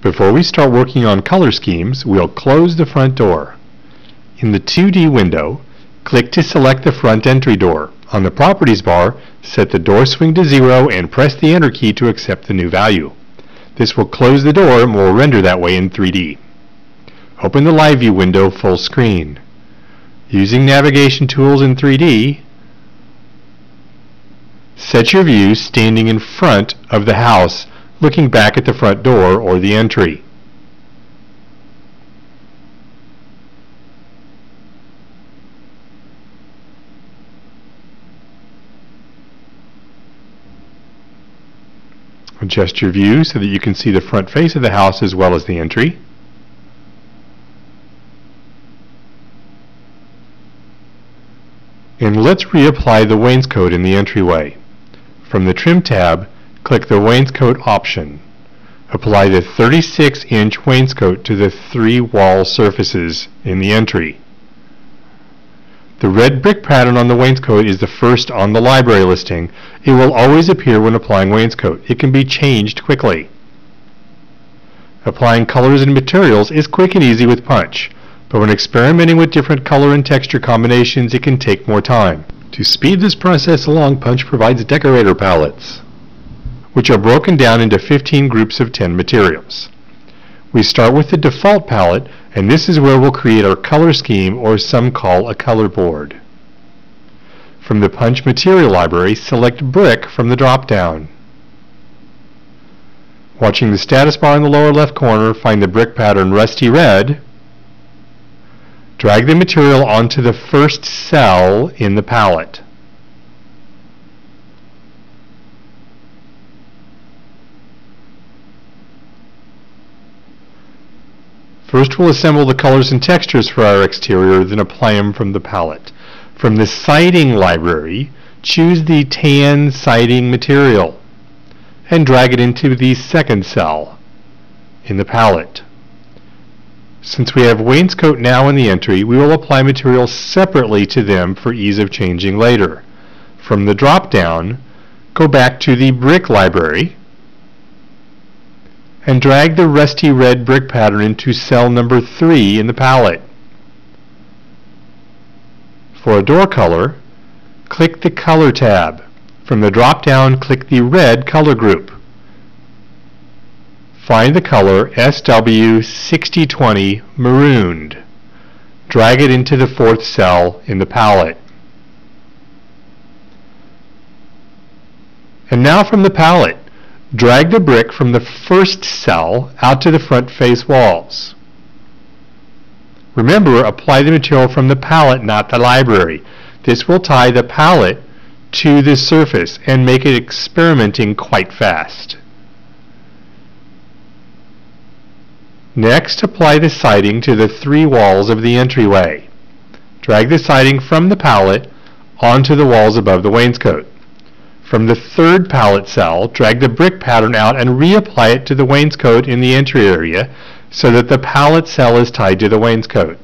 Before we start working on color schemes, we'll close the front door. In the 2D window, click to select the front entry door. On the Properties bar, set the door swing to 0 and press the Enter key to accept the new value. This will close the door and will render that way in 3D. Open the Live View window full screen. Using navigation tools in 3D, set your view standing in front of the house, looking back at the front door or the entry. Adjust your view so that you can see the front face of the house as well as the entry. And let's reapply the wainscot in the entryway. From the Trim tab, click the Wainscot option. Apply the 36-inch wainscot to the 3 wall surfaces in the entry. The red brick pattern on the wainscot is the first on the library listing. It will always appear when applying wainscot. It can be changed quickly. Applying colors and materials is quick and easy with Punch, but when experimenting with different color and texture combinations, it can take more time. To speed this process along, Punch provides decorator palettes, which are broken down into 15 groups of 10 materials. We start with the default palette, and this is where we'll create our color scheme, or some call a color board. From the Punch material library, select Brick from the drop-down. Watching the status bar in the lower left corner, find the brick pattern Rusty Red. Drag the material onto the first cell in the palette. First, we'll assemble the colors and textures for our exterior, then apply them from the palette. From the siding library, choose the tan siding material and drag it into the second cell in the palette. Since we have wainscot now in the entry, we will apply materials separately to them for ease of changing later. From the drop-down, go back to the brick library and drag the Rusty Red brick pattern into cell number 3 in the palette. For a door color, click the Color tab. From the drop-down, click the red color group. Find the color SW6020 Marooned. Drag it into the 4th cell in the palette. And now from the palette, drag the brick from the first cell out to the front face walls. Remember, apply the material from the palette, not the library. This will tie the palette to the surface and make it experimenting quite fast. Next, apply the siding to the 3 walls of the entryway. Drag the siding from the palette onto the walls above the wainscot. From the 3rd palette cell, drag the brick pattern out and reapply it to the wainscot in the entry area so that the palette cell is tied to the wainscot.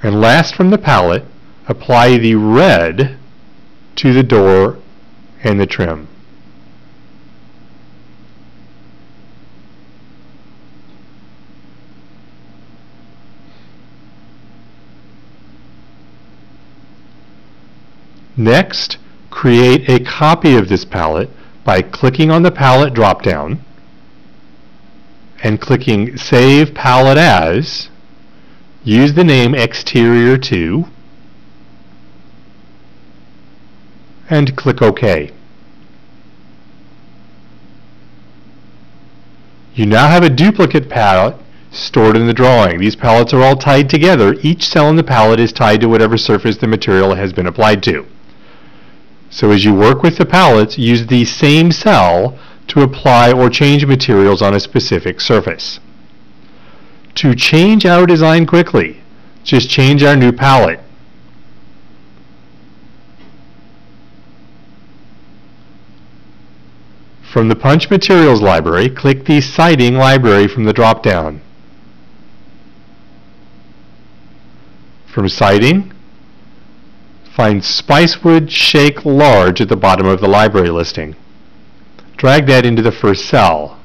And last, from the palette, apply the red to the door and the trim. Next, create a copy of this palette by clicking on the palette drop-down and clicking Save Palette As. Use the name Exterior 2 and click OK. You now have a duplicate palette stored in the drawing. These palettes are all tied together. Each cell in the palette is tied to whatever surface the material has been applied to. So as you work with the palettes, use the same cell to apply or change materials on a specific surface. To change our design quickly, just change our new palette. From the Punch Materials library, click the Siding library from the drop-down. From Siding, find Spicewood Shake Large at the bottom of the library listing. Drag that into the first cell.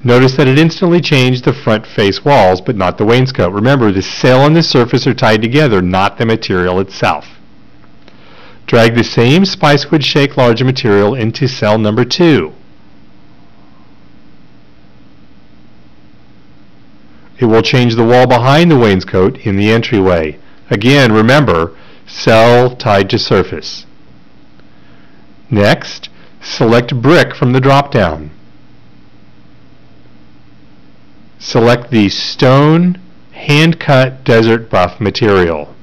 Notice that it instantly changed the front face walls, but not the wainscot. Remember, the cell and the surface are tied together, not the material itself. Drag the same Spicewood Shake Large material into cell number 2. It will change the wall behind the wainscot in the entryway. Again, remember, cell tied to surface. Next, select Brick from the drop-down. Select the Stone Hand-Cut Desert Buff material.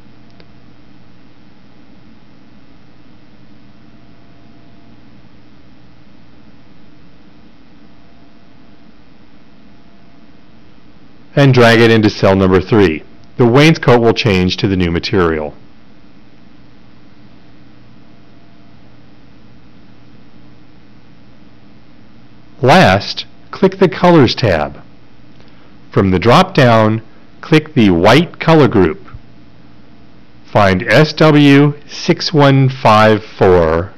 And drag it into cell number 3. The wainscot will change to the new material. Last, click the Colors tab. From the drop-down, click the white color group. Find SW6154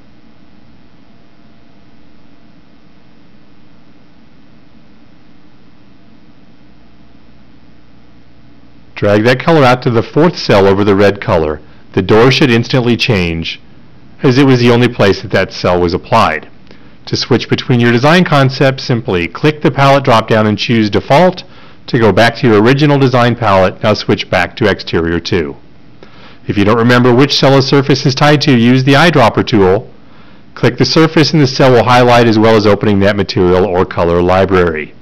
Drag that color out to the 4th cell over the red color. The door should instantly change, as it was the only place that cell was applied. To switch between your design concepts, simply click the palette drop-down and choose Default. To go back to your original design palette, now switch back to Exterior 2. If you don't remember which cell a surface is tied to, use the eyedropper tool. Click the surface and the cell will highlight, as well as opening that material or color library.